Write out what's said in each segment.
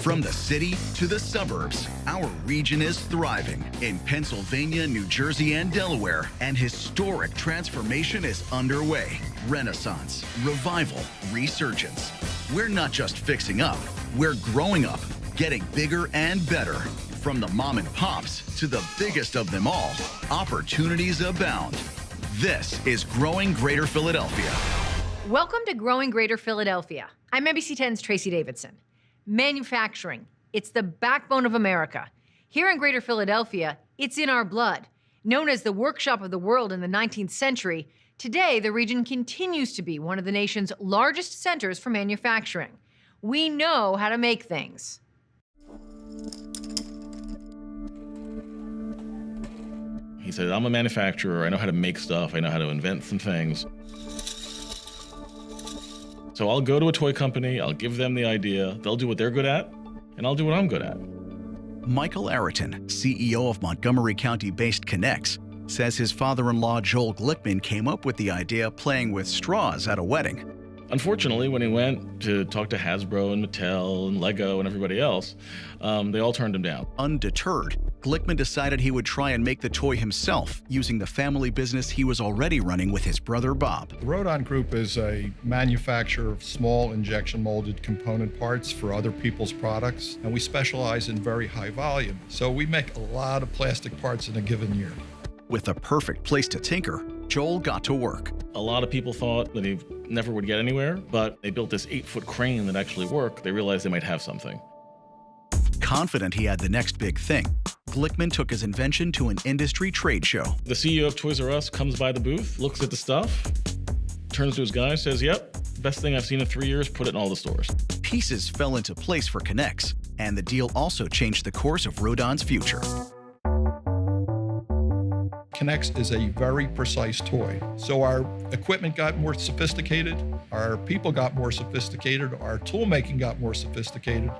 From the city to the suburbs, our region is thriving. In Pennsylvania, New Jersey, and Delaware, an historic transformation is underway. Renaissance, revival, resurgence. We're not just fixing up, we're growing up, getting bigger and better. From the mom and pops to the biggest of them all, opportunities abound. This is Growing Greater Philadelphia. Welcome to Growing Greater Philadelphia. I'm NBC10's Tracy Davidson. Manufacturing, it's the backbone of America. Here in Greater Philadelphia, it's in our blood. Known as the workshop of the world in the 19th century, today the region continues to be one of the nation's largest centers for manufacturing. We know how to make things. He said, I'm a manufacturer, I know how to make stuff, I know how to invent some things. So I'll go to a toy company, I'll give them the idea, they'll do what they're good at, and I'll do what I'm good at. Michael Ariton, CEO of Montgomery County-based Connects, says his father-in-law Joel Glickman came up with the idea playing with straws at a wedding. Unfortunately, when he went to talk to Hasbro and Mattel and Lego and everybody else, they all turned him down. Undeterred, Glickman decided he would try and make the toy himself using the family business he was already running with his brother Bob. The Rodon Group is a manufacturer of small injection molded component parts for other people's products, and we specialize in very high volume. So we make a lot of plastic parts in a given year. With a perfect place to tinker, Joel got to work. A lot of people thought that he never would get anywhere, but they built this 8-foot crane that actually worked. They realized they might have something. Confident he had the next big thing, Glickman took his invention to an industry trade show. The CEO of Toys R Us comes by the booth, looks at the stuff, turns to his guy, says, yep, best thing I've seen in 3 years, put it in all the stores. Pieces fell into place for Connects, and the deal also changed the course of Rodon's future. Connects is a very precise toy. So our equipment got more sophisticated, our people got more sophisticated, our tool making got more sophisticated.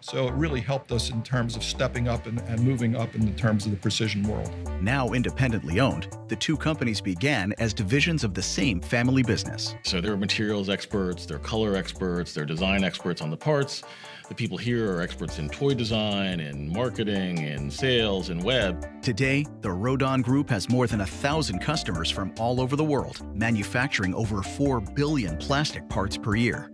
So it really helped us in terms of stepping up and moving up in the terms of the precision world. Now independently owned, the two companies began as divisions of the same family business. So they're materials experts, they're color experts, they're design experts on the parts. The people here are experts in toy design, in marketing, in sales, in web. Today, the Rodon Group has more than 1,000 customers from all over the world, manufacturing over 4 billion plastic parts per year.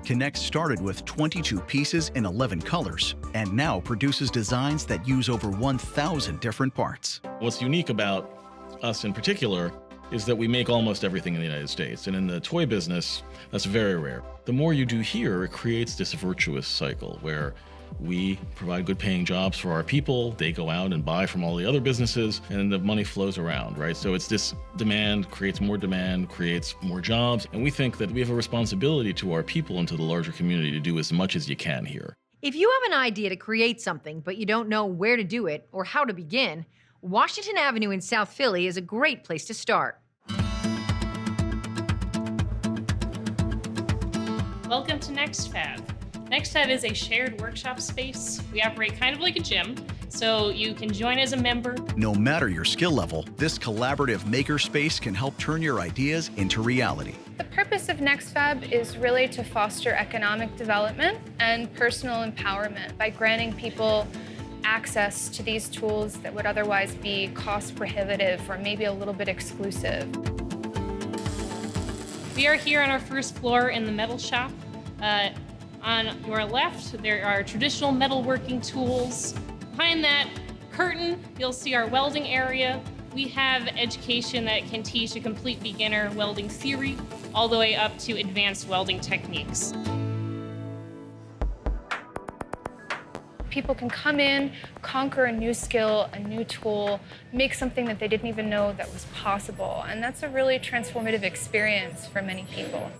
Connects started with 22 pieces in 11 colors, and now produces designs that use over 1,000 different parts. What's unique about us in particular is that we make almost everything in the United States. And in the toy business, that's very rare. The more you do here, it creates this virtuous cycle where we provide good paying jobs for our people, they go out and buy from all the other businesses, and the money flows around, right? So it's this demand, creates more jobs, and we think that we have a responsibility to our people and to the larger community to do as much as you can here. If you have an idea to create something, but you don't know where to do it or how to begin, Washington Avenue in South Philly is a great place to start. Welcome to NextFab. NextFab is a shared workshop space. We operate kind of like a gym, so you can join as a member. No matter your skill level, this collaborative makerspace can help turn your ideas into reality. The purpose of NextFab is really to foster economic development and personal empowerment by granting people access to these tools that would otherwise be cost prohibitive or maybe a little bit exclusive. We are here on our first floor in the metal shop. On your left, there are traditional metalworking tools. Behind that curtain, you'll see our welding area. We have education that can teach a complete beginner welding theory all the way up to advanced welding techniques. People can come in, conquer a new skill, a new tool, make something that they didn't even know that was possible. And that's a really transformative experience for many people.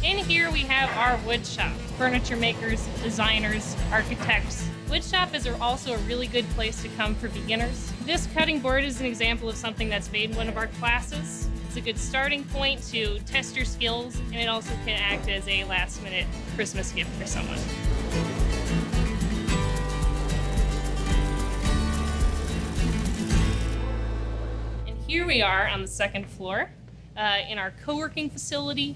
In here we have our wood shop. Furniture makers, designers, architects. Wood shop is also a really good place to come for beginners. This cutting board is an example of something that's made in one of our classes. It's a good starting point to test your skills, and it also can act as a last-minute Christmas gift for someone. And here we are on the second floor in our co-working facility.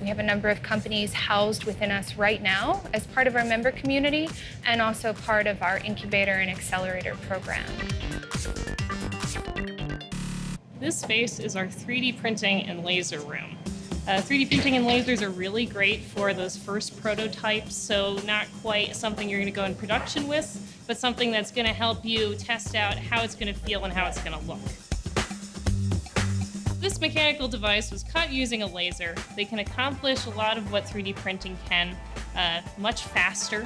We have a number of companies housed within us right now as part of our member community and also part of our incubator and accelerator program. This space is our 3D printing and laser room. 3D printing and lasers are really great for those first prototypes, so not quite something you're going to go in production with, but something that's going to help you test out how it's going to feel and how it's going to look. This mechanical device was cut using a laser. They can accomplish a lot of what 3D printing can much faster.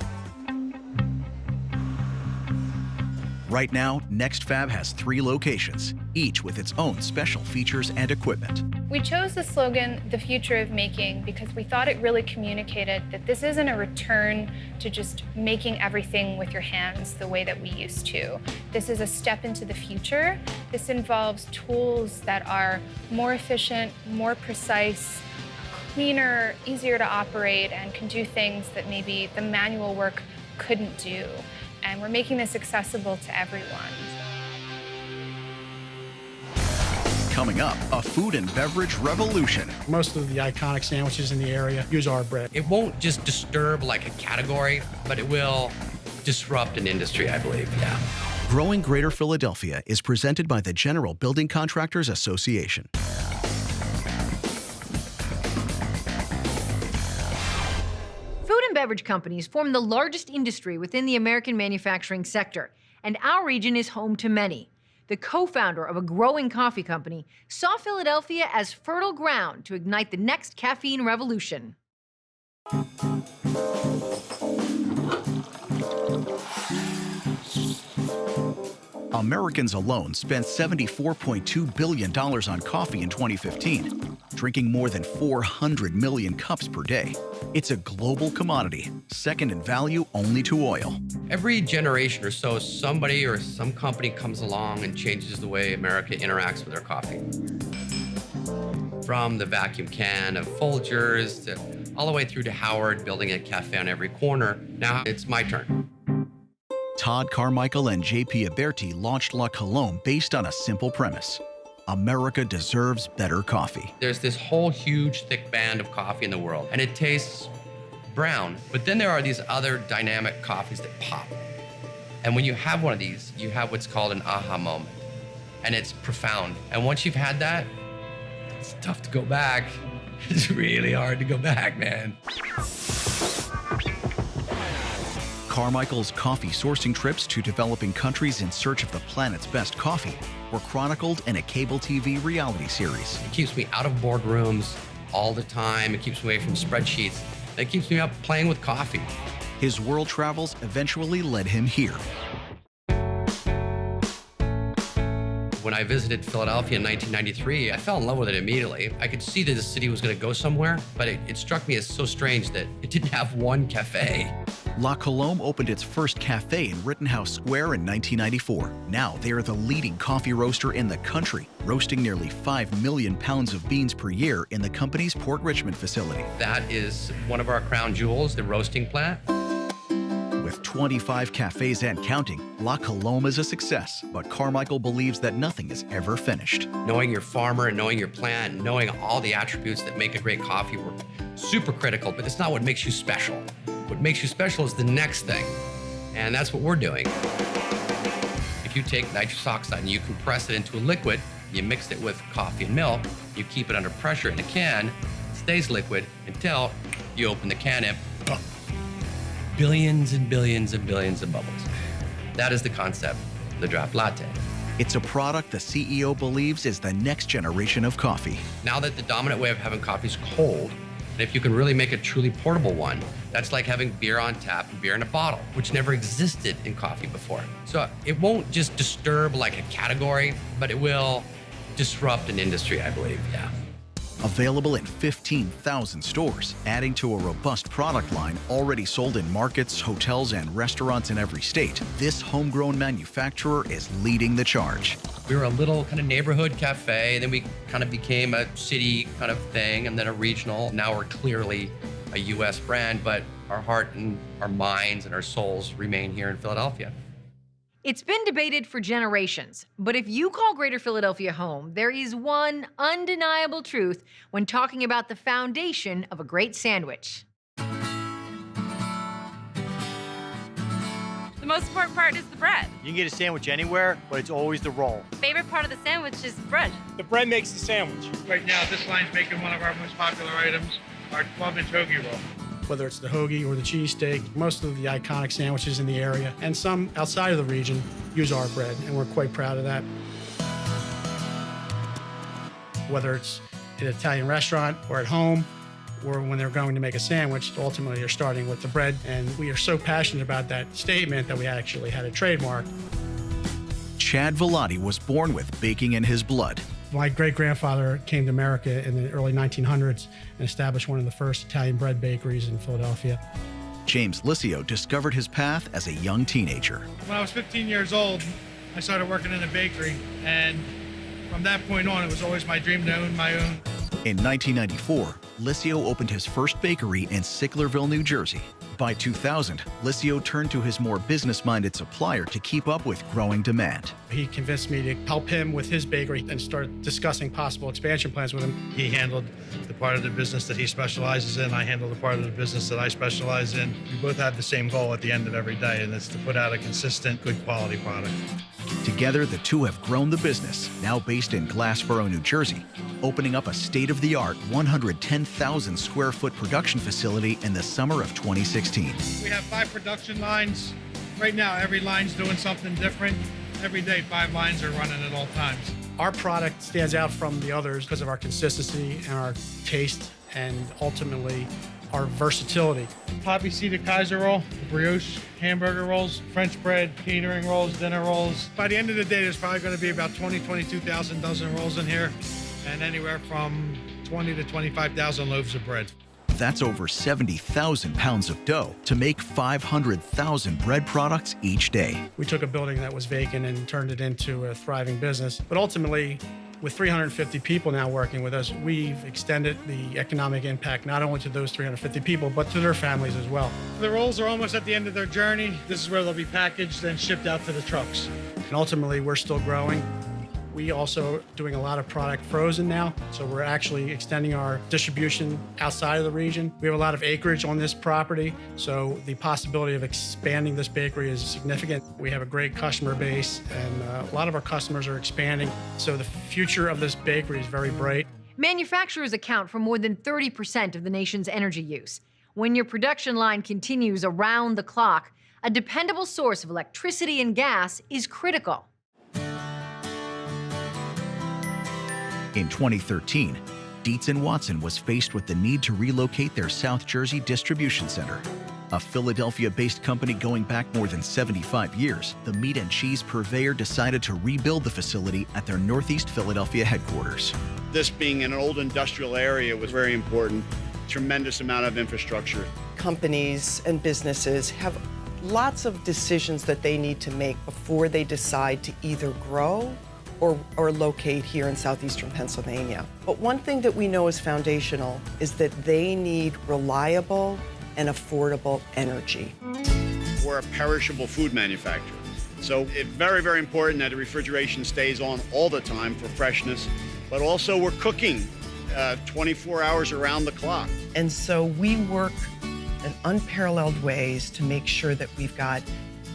Right now, NextFab has 3 locations, each with its own special features and equipment. We chose the slogan, "The Future of Making," because we thought it really communicated that this isn't a return to just making everything with your hands the way that we used to. This is a step into the future. This involves tools that are more efficient, more precise, cleaner, easier to operate, and can do things that maybe the manual work couldn't do. And we're making this accessible to everyone. Coming up, a food and beverage revolution. Most of the iconic sandwiches in the area use our bread. It won't just disturb like a category, but it will disrupt an industry, I believe, yeah. Growing Greater Philadelphia is presented by the General Building Contractors Association. Food and beverage companies form the largest industry within the American manufacturing sector, and our region is home to many. The co-founder of a growing coffee company saw Philadelphia as fertile ground to ignite the next caffeine revolution. Americans alone spent $74.2 billion on coffee in 2015, drinking more than 400 million cups per day. It's a global commodity, second in value only to oil. Every generation or so, somebody or some company comes along and changes the way America interacts with their coffee. From the vacuum can of Folgers to all the way through to Howard building a cafe on every corner. Now it's my turn. Todd Carmichael and J.P. Aberti launched La Colombe based on a simple premise. America deserves better coffee. There's this whole huge, thick band of coffee in the world, and it tastes brown. But then there are these other dynamic coffees that pop. And when you have one of these, you have what's called an aha moment. And it's profound. And once you've had that, it's tough to go back. It's really hard to go back, man. Carmichael's coffee sourcing trips to developing countries in search of the planet's best coffee were chronicled in a cable TV reality series. It keeps me out of boardrooms all the time. It keeps me away from spreadsheets. It keeps me up playing with coffee. His world travels eventually led him here. When I visited Philadelphia in 1993, I fell in love with it immediately. I could see that the city was going to go somewhere, but it struck me as so strange that it didn't have one cafe. La Colombe opened its first cafe in Rittenhouse Square in 1994. Now they are the leading coffee roaster in the country, roasting nearly 5 million pounds of beans per year in the company's Port Richmond facility. That is one of our crown jewels, the roasting plant. With 25 cafes and counting, La Colombe is a success, but Carmichael believes that nothing is ever finished. Knowing your farmer and knowing your plant, and knowing all the attributes that make a great coffee were super critical, but it's not what makes you special. What makes you special is the next thing, and that's what we're doing. If you take nitrous oxide and you compress it into a liquid, you mix it with coffee and milk, you keep it under pressure in a can, it stays liquid until you open the can and billions and billions and billions of bubbles. That is the concept of the draft latte. It's a product the CEO believes is the next generation of coffee. Now that the dominant way of having coffee is cold, and if you can really make a truly portable one, that's like having beer on tap and beer in a bottle, which never existed in coffee before. So it won't just disturb like a category, but it will disrupt an industry, I believe, yeah. Available in 15,000 stores, adding to a robust product line already sold in markets, hotels, and restaurants in every state, this homegrown manufacturer is leading the charge. We were a little kind of neighborhood cafe, then we kind of became a city kind of thing, and then a regional. Now we're clearly a U.S. brand, but our heart and our minds and our souls remain here in Philadelphia. It's been debated for generations, but if you call Greater Philadelphia home, there is one undeniable truth when talking about the foundation of a great sandwich. The most important part is the bread. You can get a sandwich anywhere, but it's always the roll. Favorite part of the sandwich is bread. The bread makes the sandwich. Right now, this line's making one of our most popular items, our 12-inch hoagie roll. Whether it's the hoagie or the cheesesteak, most of the iconic sandwiches in the area, and some outside of the region, use our bread, and we're quite proud of that. Whether it's in an Italian restaurant or at home, or when they're going to make a sandwich, ultimately they're starting with the bread, and we are so passionate about that statement that we actually had a trademark. Chad Vellotti was born with baking in his blood. My great-grandfather came to America in the early 1900s and established one of the first Italian bread bakeries in Philadelphia. James Liscio discovered his path as a young teenager. When I was 15 years old, I started working in a bakery, and from that point on, it was always my dream to own my own. In 1994, Liscio opened his first bakery in Sicklerville, New Jersey. By 2000, Liscio turned to his more business-minded supplier to keep up with growing demand. He convinced me to help him with his bakery and start discussing possible expansion plans with him. He handled the part of the business that he specializes in. I handle the part of the business that I specialize in. We both have the same goal at the end of every day, and it's to put out a consistent, good quality product. Together, the two have grown the business, now based in Glassboro, New Jersey, opening up a state-of-the-art 110,000 square foot production facility in the summer of 2016. We have 5 production lines. Right now, every line's doing something different. Every day, 5 lines are running at all times. Our product stands out from the others because of our consistency and our taste and ultimately our versatility. Poppy seeded Kaiser roll, brioche hamburger rolls, French bread, catering rolls, dinner rolls. By the end of the day, there's probably going to be about 22,000 dozen rolls in here, and anywhere from 20 to 25,000 loaves of bread. That's over 70,000 pounds of dough to make 500,000 bread products each day. We took a building that was vacant and turned it into a thriving business, but ultimately, with 350 people now working with us, we've extended the economic impact not only to those 350 people, but to their families as well. The rolls are almost at the end of their journey. This is where they'll be packaged and shipped out to the trucks. And ultimately, we're still growing. We also doing a lot of product frozen now, so we're actually extending our distribution outside of the region. We have a lot of acreage on this property, so the possibility of expanding this bakery is significant. We have a great customer base, and a lot of our customers are expanding, so the future of this bakery is very bright. Manufacturers account for more than 30% of the nation's energy use. When your production line continues around the clock, a dependable source of electricity and gas is critical. In 2013, Dietz Watson was faced with the need to relocate their South Jersey distribution center. A Philadelphia-based company going back more than 75 years, the meat and cheese purveyor decided to rebuild the facility at their Northeast Philadelphia headquarters. This being an old industrial area was very important. Tremendous amount of infrastructure. Companies and businesses have lots of decisions that they need to make before they decide to either grow or locate here in southeastern Pennsylvania. But one thing that we know is foundational is that they need reliable and affordable energy. We're a perishable food manufacturer. So it's very, very important that the refrigeration stays on all the time for freshness, but also we're cooking 24 hours around the clock. And so we work in unparalleled ways to make sure that we've got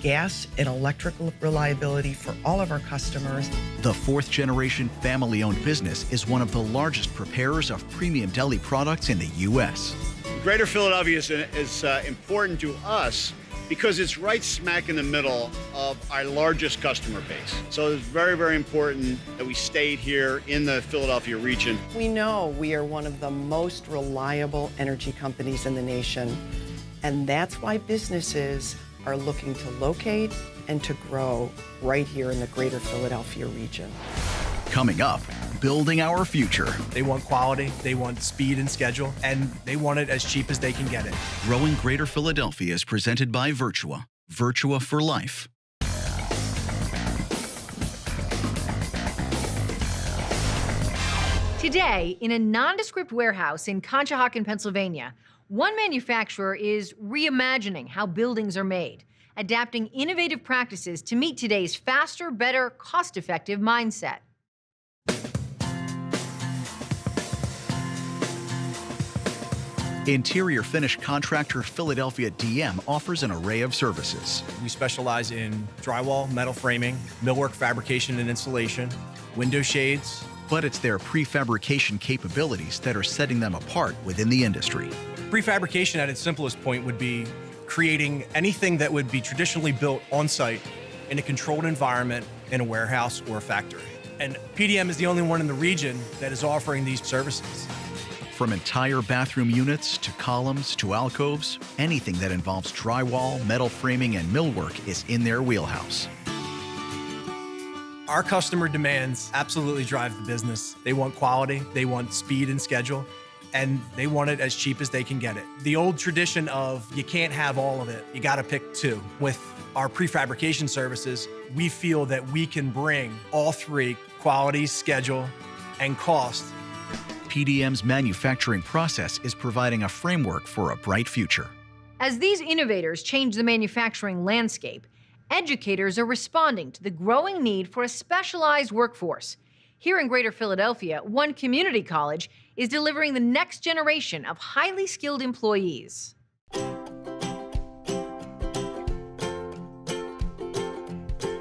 gas and electrical reliability for all of our customers. The fourth-generation family-owned business is one of the largest preparers of premium deli products in the U.S. Greater Philadelphia is important to us because it's right smack in the middle of our largest customer base. So it's very, very important that we stayed here in the Philadelphia region. We know we are one of the most reliable energy companies in the nation, and that's why businesses are looking to locate and to grow right here in the greater Philadelphia region. Coming up, building our future. They want quality, they want speed and schedule, and they want it as cheap as they can get it. Growing Greater Philadelphia is presented by Virtua. Virtua for life. Today, in a nondescript warehouse in Conshohocken, Pennsylvania, one manufacturer is reimagining how buildings are made. adapting innovative practices to meet today's faster, better, cost-effective mindset. Interior finish contractor Philadelphia DM offers an array of services. We specialize in drywall, metal framing, millwork fabrication and installation, window shades. But it's their prefabrication capabilities that are setting them apart within the industry. Prefabrication at its simplest point would be creating anything that would be traditionally built on site in a controlled environment in a warehouse or a factory. And PDM is the only one in the region that is offering these services. From entire bathroom units to columns to alcoves, anything that involves drywall, metal framing, and millwork is in their wheelhouse. Our customer demands absolutely drive the business. They want quality, they want speed and schedule, and they want it as cheap as they can get it. The old tradition of you can't have all of it, you gotta pick two. With our prefabrication services, we feel that we can bring all three: quality, schedule, and cost. PDM's manufacturing process is providing a framework for a bright future. As these innovators change the manufacturing landscape, educators are responding to the growing need for a specialized workforce. Here in Greater Philadelphia, one community college is delivering the next generation of highly skilled employees.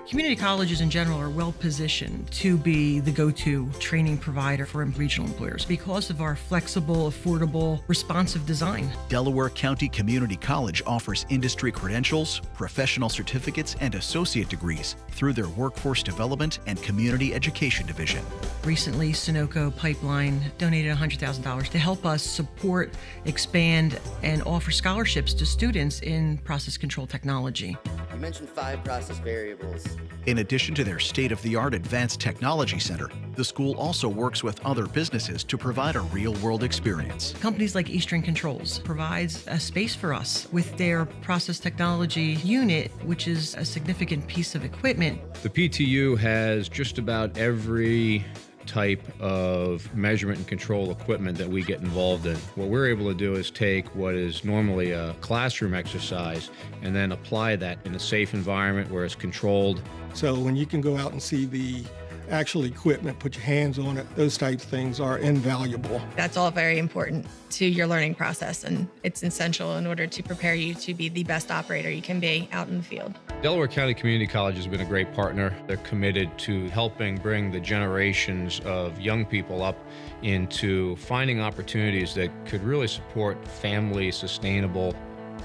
Community colleges in general are well positioned to be the go-to training provider for regional employers because of our flexible, affordable, responsive design. Delaware County Community College offers industry credentials, professional certificates, and associate degrees through their Workforce Development and Community Education Division. Recently, Sunoco Pipeline donated $100,000 to help us support, expand, and offer scholarships to students in process control technology. You mentioned 5 process variables. In addition to their state-of-the-art Advanced Technology Center, the school also works with other businesses to provide a real-world experience. Companies like Eastern Controls provides a space for us with their process technology unit, which is a significant piece of equipment. The PTU has just about every type of measurement and control equipment that we get involved in. What we're able to do is take what is normally a classroom exercise and then apply that in a safe environment where it's controlled. So when you can go out and see the actual equipment, put your hands on it, those types of things are invaluable. That's all very important to your learning process, and it's essential in order to prepare you to be the best operator you can be out in the field. Delaware County Community College has been a great partner. They're committed to helping bring the generations of young people up into finding opportunities that could really support family sustainable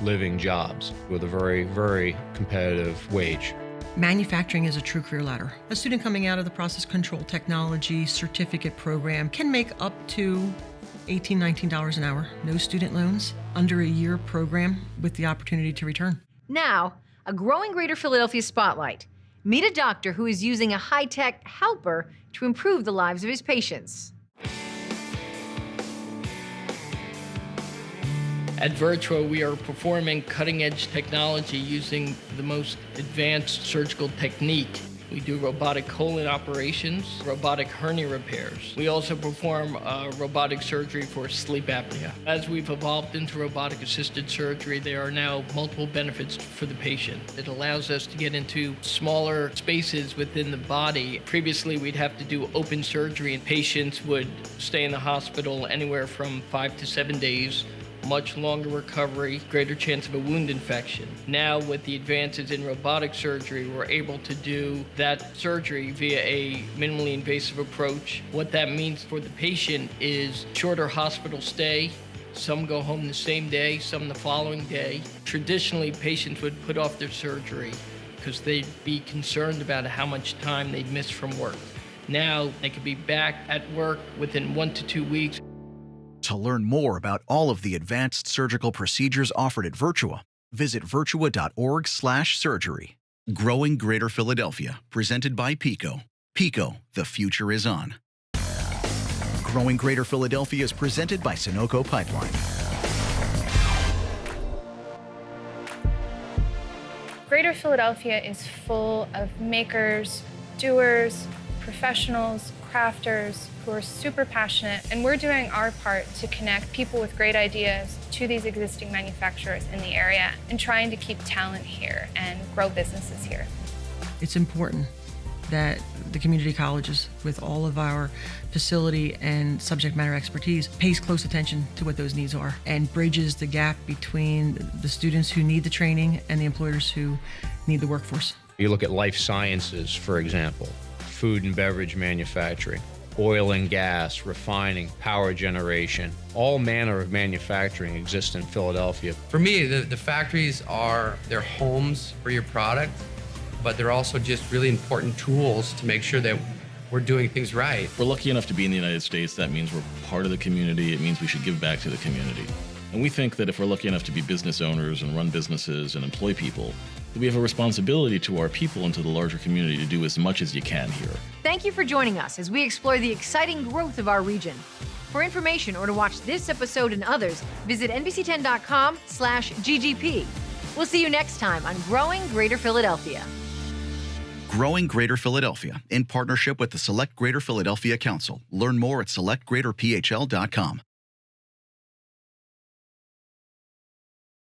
living jobs with a very, very competitive wage. Manufacturing is a true career ladder. A student coming out of the process control technology certificate program can make up to $18, $19 an hour, no student loans, under a year program with the opportunity to return. Now, a growing Greater Philadelphia spotlight. Meet a doctor who is using a high-tech helper to improve the lives of his patients. At Virtua, we are performing cutting-edge technology using the most advanced surgical technique. We do robotic colon operations, robotic hernia repairs. We also perform robotic surgery for sleep apnea. As we've evolved into robotic-assisted surgery, there are now multiple benefits for the patient. It allows us to get into smaller spaces within the body. Previously, we'd have to do open surgery, and patients would stay in the hospital anywhere from 5 to 7 days. Much longer recovery, greater chance of a wound infection. Now, with the advances in robotic surgery, we're able to do that surgery via a minimally invasive approach. What that means for the patient is shorter hospital stay. Some go home the same day, some the following day. Traditionally, patients would put off their surgery because they'd be concerned about how much time they'd miss from work. Now, they could be back at work within 1 to 2 weeks. To learn more about all of the advanced surgical procedures offered at Virtua, visit virtua.org/surgery. Growing Greater Philadelphia, presented by PECO. PECO, the future is on. Growing Greater Philadelphia is presented by Sunoco Pipeline. Greater Philadelphia is full of makers, doers, professionals, crafters who are super passionate, and we're doing our part to connect people with great ideas to these existing manufacturers in the area and trying to keep talent here and grow businesses here. It's important that the community colleges, with all of our facility and subject matter expertise, pays close attention to what those needs are and bridges the gap between the students who need the training and the employers who need the workforce. You look at life sciences, for example, food and beverage manufacturing, oil and gas, refining, power generation, all manner of manufacturing exists in Philadelphia. For me, the factories are their homes for your product, but they're also just really important tools to make sure that we're doing things right. If we're lucky enough to be in the United States, that means we're part of the community. It means we should give back to the community. And we think that if we're lucky enough to be business owners and run businesses and employ people, that we have a responsibility to our people and to the larger community to do as much as you can here. Thank you for joining us as we explore the exciting growth of our region. For information or to watch this episode and others, visit NBC10.com/GGP. We'll see you next time on Growing Greater Philadelphia. Growing Greater Philadelphia, in partnership with the Select Greater Philadelphia Council. Learn more at selectgreaterphl.com.